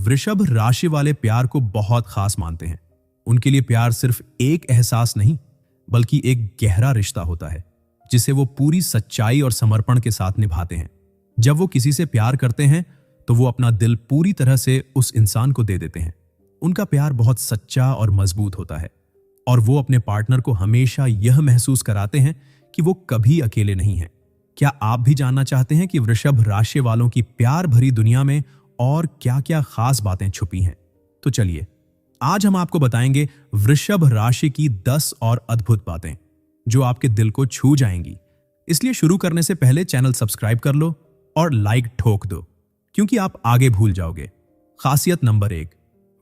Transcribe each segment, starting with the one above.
वृषभ राशि वाले प्यार को बहुत खास मानते हैं। उनके लिए प्यार सिर्फ एक एहसास नहीं, बल्कि एक गहरा रिश्ता होता है जिसे वो पूरी सच्चाई और समर्पण के साथ निभाते हैं। जब वो किसी से प्यार करते हैं तो वो अपना दिल पूरी तरह से उस इंसान को दे देते हैं। उनका प्यार बहुत सच्चा और मजबूत होता है और वो अपने पार्टनर को हमेशा यह महसूस कराते हैं कि वो कभी अकेले नहीं हैं। क्या आप भी जानना चाहते हैं कि वृषभ राशि वालों की प्यार भरी दुनिया में और क्या-क्या खास बातें छुपी हैं? तो चलिए, आज हम आपको बताएंगे वृषभ राशि की 10 और अद्भुत बातें जो आपके दिल को छू जाएंगी। इसलिए शुरू करने से पहले चैनल सब्सक्राइब कर लो और लाइक ठोक दो, क्योंकि आप आगे भूल जाओगे। खासियत नंबर 1,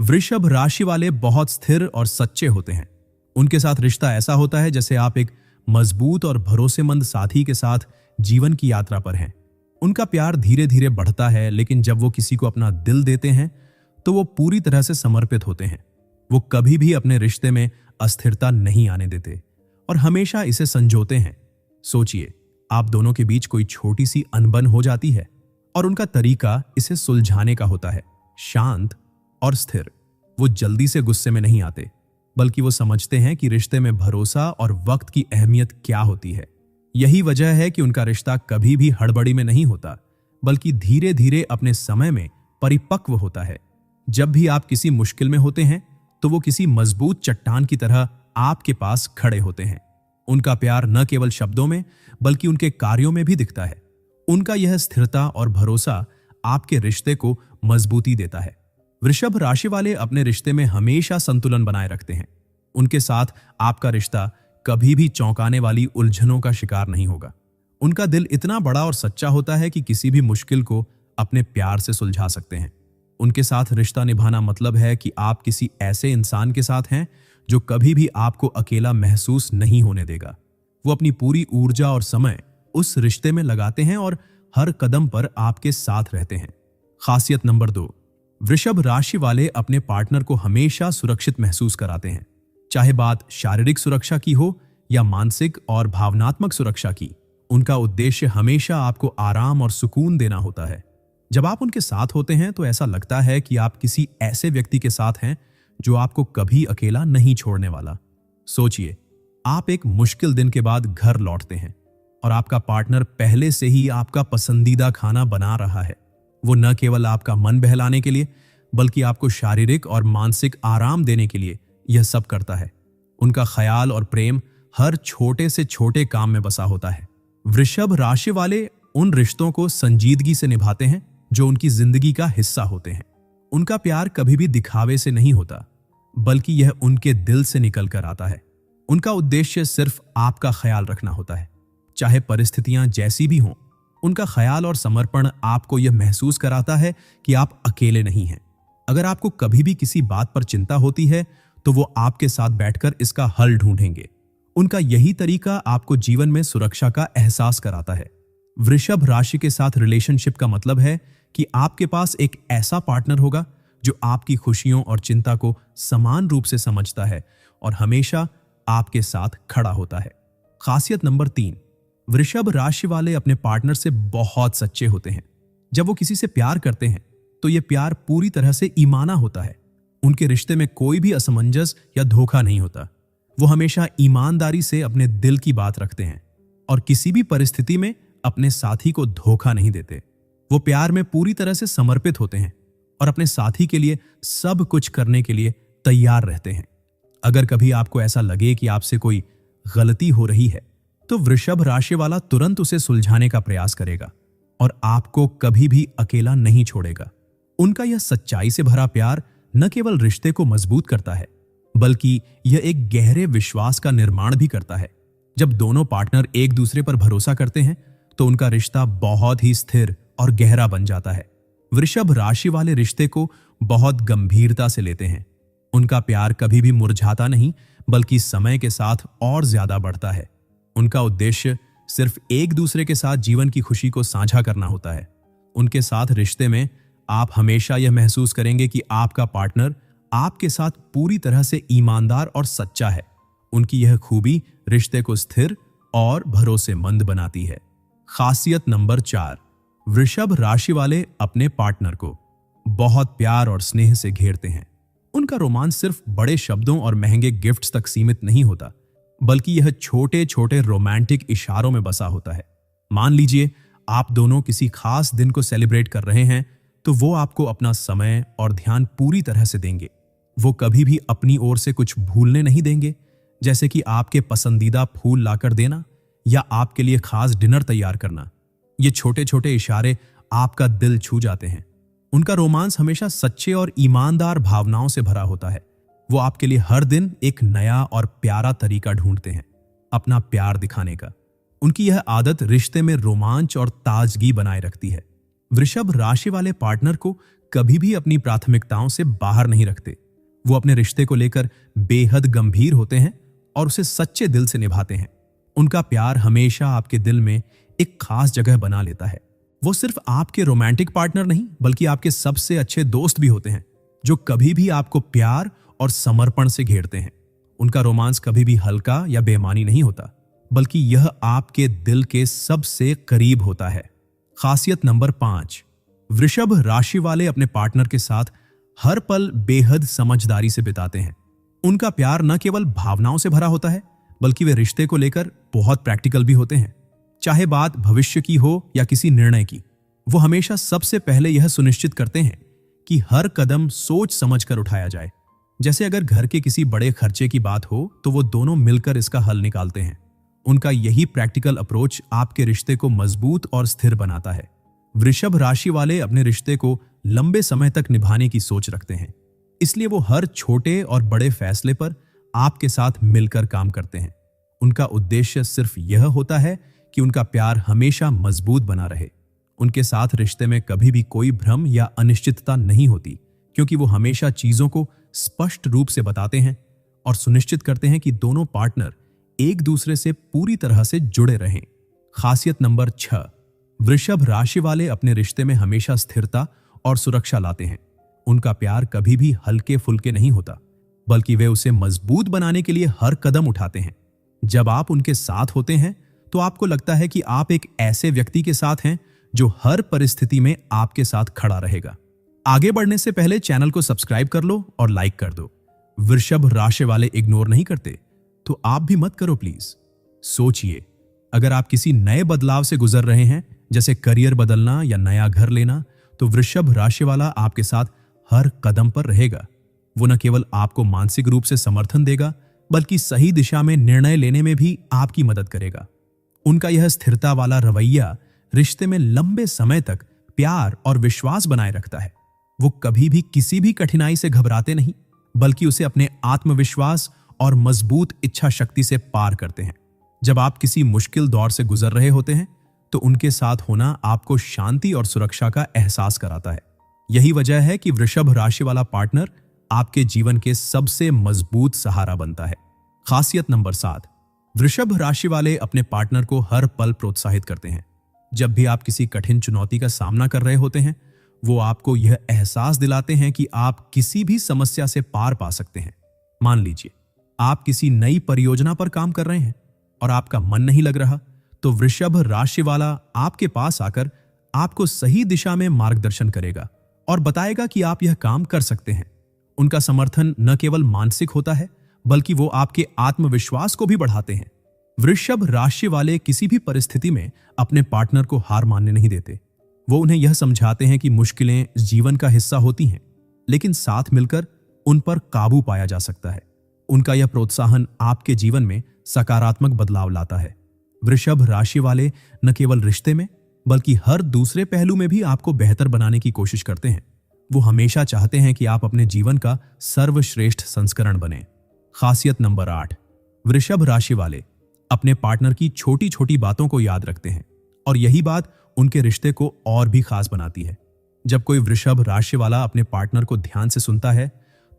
वृषभ राशि वाले बहुत स्थिर और सच्चे होते हैं। उनके साथ रिश्ता ऐसा होता है जैसे आप एक मजबूत और भरोसेमंद साथी के साथ जीवन की यात्रा पर हैं। उनका प्यार धीरे धीरे बढ़ता है, लेकिन जब वो किसी को अपना दिल देते हैं तो वो पूरी तरह से समर्पित होते हैं। वो कभी भी अपने रिश्ते में अस्थिरता नहीं आने देते और हमेशा इसे संजोते हैं। सोचिए, आप दोनों के बीच कोई छोटी सी अनबन हो जाती है और उनका तरीका इसे सुलझाने का होता है शांत और स्थिर। वो जल्दी से गुस्से में नहीं आते, बल्कि वो समझते हैं कि रिश्ते में भरोसा और वक्त की अहमियत क्या होती है। यही वजह है कि उनका रिश्ता कभी भी हड़बड़ी में नहीं होता, बल्कि धीरे धीरे अपने समय में परिपक्व होता है। जब भी आप किसी मुश्किल में होते हैं तो वो किसी मजबूत चट्टान की तरह आपके पास खड़े होते हैं। उनका प्यार न केवल शब्दों में बल्कि उनके कार्यों में भी दिखता है। उनका यह स्थिरता और भरोसा आपके रिश्ते को मजबूती देता है। वृषभ राशि वाले अपने रिश्ते में हमेशा संतुलन बनाए रखते हैं। उनके साथ आपका रिश्ता कभी भी चौंकाने वाली उलझनों का शिकार नहीं होगा। उनका दिल इतना बड़ा और सच्चा होता है कि किसी भी मुश्किल को अपने प्यार से सुलझा सकते हैं। उनके साथ रिश्ता निभाना मतलब है कि आप किसी ऐसे इंसान के साथ हैं जो कभी भी आपको अकेला महसूस नहीं होने देगा। वो अपनी पूरी ऊर्जा और समय उस रिश्ते में लगाते हैं और हर कदम पर आपके साथ रहते हैं। खासियत नंबर 2, वृषभ राशि वाले अपने पार्टनर को हमेशा सुरक्षित महसूस कराते हैं। चाहे बात शारीरिक सुरक्षा की हो या मानसिक और भावनात्मक सुरक्षा की, उनका उद्देश्य हमेशा आपको आराम और सुकून देना होता है। जब आप उनके साथ होते हैं तो ऐसा लगता है कि आप किसी ऐसे व्यक्ति के साथ हैं जो आपको कभी अकेला नहीं छोड़ने वाला। सोचिए, आप एक मुश्किल दिन के बाद घर लौटते हैं और आपका पार्टनर पहले से ही आपका पसंदीदा खाना बना रहा है। वो न केवल आपका मन बहलाने के लिए बल्कि आपको शारीरिक और मानसिक आराम देने के लिए यह सब करता है। उनका ख्याल और प्रेम हर छोटे से छोटे काम में बसा होता है। वृषभ राशि वाले उन रिश्तों को संजीदगी से निभाते हैं जो उनकी जिंदगी का हिस्सा होते हैं। उनका प्यार कभी भी दिखावे से नहीं होता, बल्कि यह उनके दिल से निकल कर आता है। उनका उद्देश्य सिर्फ आपका ख्याल रखना होता है, चाहे परिस्थितियां जैसी भी हों। उनका ख्याल और समर्पण आपको यह महसूस कराता है कि आप अकेले नहीं हैं। अगर आपको कभी भी किसी बात पर चिंता होती है तो वो आपके साथ बैठकर इसका हल ढूंढेंगे। उनका यही तरीका आपको जीवन में सुरक्षा का एहसास कराता है। वृषभ राशि के साथ रिलेशनशिप का मतलब है कि आपके पास एक ऐसा पार्टनर होगा जो आपकी खुशियों और चिंता को समान रूप से समझता है और हमेशा आपके साथ खड़ा होता है। खासियत नंबर 3, वृषभ राशि वाले अपने पार्टनर से बहुत सच्चे होते हैं। जब वो किसी से प्यार करते हैं तो यह प्यार पूरी तरह से ईमाना होता है। उनके रिश्ते में कोई भी असमंजस या धोखा नहीं होता। वो हमेशा ईमानदारी से अपने दिल की बात रखते हैं और किसी भी परिस्थिति में अपने साथी को धोखा नहीं देते। वो प्यार में पूरी तरह से समर्पित होते हैं और अपने साथी के लिए सब कुछ करने के लिए तैयार रहते हैं। अगर कभी आपको ऐसा लगे कि आपसे कोई गलती हो रही है तो वृषभ राशि वाला तुरंत उसे सुलझाने का प्रयास करेगा और आपको कभी भी अकेला नहीं छोड़ेगा। उनका यह सच्चाई से भरा प्यार न केवल रिश्ते को मजबूत करता है, बल्कि यह एक गहरे विश्वास का निर्माण भी करता है। जब दोनों पार्टनर एक दूसरे पर भरोसा करते हैं तो उनका रिश्ता बहुत ही स्थिर और गहरा बन जाता है। वृषभ राशि वाले रिश्ते को बहुत गंभीरता से लेते हैं। उनका प्यार कभी भी मुरझाता नहीं, बल्कि समय के साथ और ज्यादा बढ़ता है। उनका उद्देश्य सिर्फ एक दूसरे के साथ जीवन की खुशी को साझा करना होता है। उनके साथ रिश्ते में आप हमेशा यह महसूस करेंगे कि आपका पार्टनर आपके साथ पूरी तरह से ईमानदार और सच्चा है। उनकी यह खूबी रिश्ते को स्थिर और भरोसेमंद बनाती है। खासियत नंबर 4, वृषभ राशि वाले अपने पार्टनर को बहुत प्यार और स्नेह से घेरते हैं। उनका रोमांस सिर्फ बड़े शब्दों और महंगे गिफ्ट्स तक सीमित नहीं होता, बल्कि यह छोटे छोटे रोमांटिक इशारों में बसा होता है। मान लीजिए आप दोनों किसी खास दिन को सेलिब्रेट कर रहे हैं, तो वो आपको अपना समय और ध्यान पूरी तरह से देंगे। वो कभी भी अपनी ओर से कुछ भूलने नहीं देंगे, जैसे कि आपके पसंदीदा फूल लाकर देना या आपके लिए खास डिनर तैयार करना। ये छोटे छोटे इशारे आपका दिल छू जाते हैं। उनका रोमांस हमेशा सच्चे और ईमानदार भावनाओं से भरा होता है। वो आपके लिए हर दिन एक नया और प्यारा तरीका ढूंढते हैं अपना प्यार दिखाने का। उनकी यह आदत रिश्ते में रोमांच और ताजगी बनाए रखती है। वृषभ राशि वाले पार्टनर को कभी भी अपनी प्राथमिकताओं से बाहर नहीं रखते। वो अपने रिश्ते को लेकर बेहद गंभीर होते हैं और उसे सच्चे दिल से निभाते हैं। उनका प्यार हमेशा आपके दिल में एक खास जगह बना लेता है। वो सिर्फ आपके रोमांटिक पार्टनर नहीं, बल्कि आपके सबसे अच्छे दोस्त भी होते हैं, जो कभी भी आपको प्यार और समर्पण से घेरते हैं। उनका रोमांस कभी भी हल्का या बेईमानी नहीं होता, बल्कि यह आपके दिल के सबसे करीब होता है। खासियत नंबर 5, वृषभ राशि वाले अपने पार्टनर के साथ हर पल बेहद समझदारी से बिताते हैं। उनका प्यार न केवल भावनाओं से भरा होता है, बल्कि वे रिश्ते को लेकर बहुत प्रैक्टिकल भी होते हैं। चाहे बात भविष्य की हो या किसी निर्णय की, वो हमेशा सबसे पहले यह सुनिश्चित करते हैं कि हर कदम सोच समझकर उठाया जाए। जैसे अगर घर के किसी बड़े खर्चे की बात हो, तो वो दोनों मिलकर इसका हल निकालते हैं। उनका यही प्रैक्टिकल अप्रोच आपके रिश्ते को मजबूत और स्थिर बनाता है। वृषभ राशि वाले अपने रिश्ते को लंबे समय तक निभाने की सोच रखते हैं, इसलिए वो हर छोटे और बड़े फैसले पर आपके साथ मिलकर काम करते हैं। उनका उद्देश्य सिर्फ यह होता है कि उनका प्यार हमेशा मजबूत बना रहे। उनके साथ रिश्ते में कभी भी कोई भ्रम या अनिश्चितता नहीं होती, क्योंकि वो हमेशा चीजों को स्पष्ट रूप से बताते हैं और सुनिश्चित करते हैं कि दोनों पार्टनर एक दूसरे से पूरी तरह से जुड़े रहें। खासियत नंबर 6, वृषभ राशि वाले अपने रिश्ते में हमेशा स्थिरता और सुरक्षा लाते हैं। उनका प्यार कभी भी हल्के फुल्के नहीं होता, बल्कि वे उसे मजबूत बनाने के लिए हर कदम उठाते हैं। जब आप उनके साथ होते हैं, तो आपको लगता है कि आप एक ऐसे व्यक्ति के साथ हैं जो हर परिस्थिति में आपके साथ खड़ा रहेगा। आगे बढ़ने से पहले चैनल को सब्सक्राइब कर लो और लाइक कर दो। वृषभ राशि वाले इग्नोर नहीं करते, तो आप भी मत करो प्लीज। सोचिए, अगर आप किसी नए बदलाव से गुजर रहे हैं, जैसे करियर बदलना या नया घर लेना, तो वृषभ राशि वाला आपके साथ हर कदम पर रहेगा। वो न केवल आपको मानसिक रूप से समर्थन देगा, बल्कि सही दिशा में निर्णय लेने में भी आपकी मदद करेगा। उनका यह स्थिरता वाला रवैया रिश्ते में लंबे समय तक प्यार और विश्वास बनाए रखता है। वो कभी भी किसी भी कठिनाई से घबराते नहीं, बल्कि उसे अपने आत्मविश्वास और मजबूत इच्छा शक्ति से पार करते हैं। जब आप किसी मुश्किल दौर से गुजर रहे होते हैं, तो उनके साथ होना आपको शांति और सुरक्षा का एहसास कराता है। यही वजह है कि वृषभ राशि वाला पार्टनर आपके जीवन के सबसे मजबूत सहारा बनता है। खासियत नंबर 7, वृषभ राशि वाले अपने पार्टनर को हर पल प्रोत्साहित करते हैं। जब भी आप किसी कठिन चुनौती का सामना कर रहे होते हैं, वो आपको यह एहसास दिलाते हैं कि आप किसी भी समस्या से पार पा सकते हैं। मान लीजिए आप किसी नई परियोजना पर काम कर रहे हैं और आपका मन नहीं लग रहा, तो वृषभ राशि वाला आपके पास आकर आपको सही दिशा में मार्गदर्शन करेगा और बताएगा कि आप यह काम कर सकते हैं। उनका समर्थन न केवल मानसिक होता है, बल्कि वो आपके आत्मविश्वास को भी बढ़ाते हैं। वृषभ राशि वाले किसी भी परिस्थिति में अपने पार्टनर को हार मानने नहीं देते। वो उन्हें यह समझाते हैं कि मुश्किलें जीवन का हिस्सा होती हैं, लेकिन साथ मिलकर उन पर काबू पाया जा सकता है। उनका यह प्रोत्साहन आपके जीवन में सकारात्मक बदलाव लाता है। वृषभ राशि वाले न केवल रिश्ते में, बल्कि हर दूसरे पहलू में भी आपको बेहतर बनाने की कोशिश करते हैं। वो हमेशा चाहते हैं कि आप अपने जीवन का सर्वश्रेष्ठ संस्करण बने। खासियत नंबर 8, वृषभ राशि वाले अपने पार्टनर की छोटी छोटी बातों को याद रखते हैं, और यही बात उनके रिश्ते को और भी खास बनाती है। जब कोई वृषभ राशि वाला अपने पार्टनर को ध्यान से सुनता है,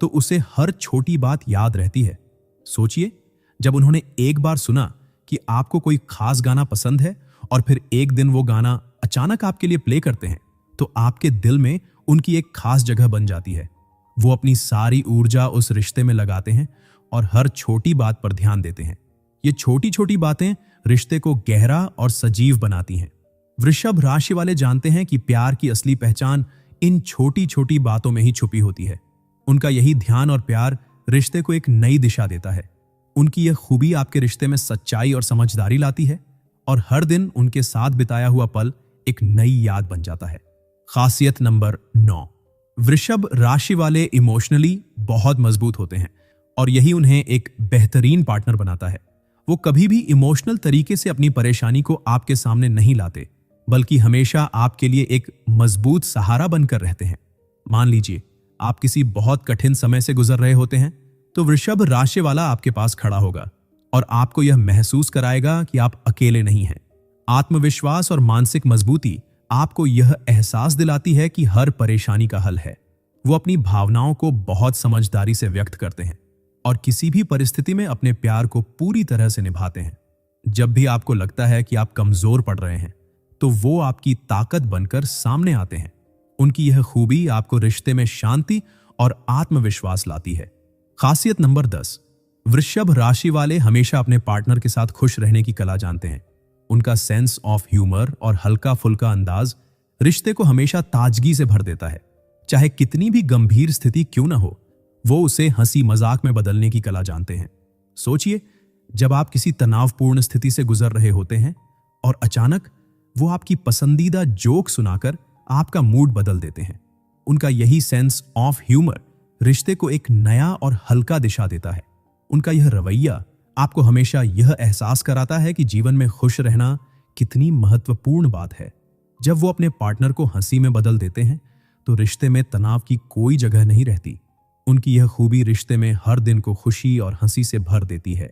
तो उसे हर छोटी बात याद रहती है। सोचिए, जब उन्होंने एक बार सुना कि आपको कोई खास गाना पसंद है और फिर एक दिन वो गाना अचानक आपके लिए प्ले करते हैं, तो आपके दिल में उनकी एक खास जगह बन जाती है। वो अपनी सारी ऊर्जा उस रिश्ते में लगाते हैं और हर छोटी बात पर ध्यान देते हैं। ये छोटी छोटी बातें रिश्ते को गहरा और सजीव बनाती हैं। वृषभ राशि वाले जानते हैं कि प्यार की असली पहचान इन छोटी छोटी बातों में ही छुपी होती है। उनका यही ध्यान और प्यार रिश्ते को एक नई दिशा देता है। उनकी यह खूबी आपके रिश्ते में सच्चाई और समझदारी लाती है और हर दिन उनके साथ बिताया हुआ पल एक नई याद बन जाता है। खासियत नंबर 9, वृषभ राशि वाले इमोशनली बहुत मजबूत होते हैं और यही उन्हें एक बेहतरीन पार्टनर बनाता है। वो कभी भी इमोशनल तरीके से अपनी परेशानी को आपके सामने नहीं लाते, बल्कि हमेशा आपके लिए एक मजबूत सहारा बनकर रहते हैं। मान लीजिए आप किसी बहुत कठिन समय से गुजर रहे होते हैं, तो वृषभ राशि वाला आपके पास खड़ा होगा और आपको यह महसूस कराएगा कि आप अकेले नहीं हैं। आत्मविश्वास और मानसिक मजबूती आपको यह एहसास दिलाती है कि हर परेशानी का हल है। वो अपनी भावनाओं को बहुत समझदारी से व्यक्त करते हैं और किसी भी परिस्थिति में अपने प्यार को पूरी तरह से निभाते हैं। जब भी आपको लगता है कि आप कमजोर पड़ रहे हैं, तो वो आपकी ताकत बनकर सामने आते हैं। उनकी यह खूबी आपको रिश्ते में शांति और आत्मविश्वास लाती है। खासियत नंबर 10, वृषभ राशि वाले हमेशा अपने पार्टनर के साथ खुश रहने की कला जानते हैं। उनका सेंस ऑफ ह्यूमर और हल्का फुल्का अंदाज रिश्ते को हमेशा ताजगी से भर देता है। चाहे कितनी भी गंभीर स्थिति क्यों ना हो, वो उसे हंसी मजाक में बदलने की कला जानते हैं। सोचिए, जब आप किसी तनावपूर्ण स्थिति से गुजर रहे होते हैं और अचानक वो आपकी पसंदीदा जोक सुनाकर आपका मूड बदल देते हैं। उनका यही सेंस ऑफ ह्यूमर रिश्ते को एक नया और हल्का दिशा देता है। उनका यह रवैया आपको हमेशा यह एहसास कराता है कि जीवन में खुश रहना कितनी महत्वपूर्ण बात है। जब वो अपने पार्टनर को हंसी में बदल देते हैं, तो रिश्ते में तनाव की कोई जगह नहीं रहती। उनकी यह खूबी रिश्ते में हर दिन को खुशी और हंसी से भर देती है।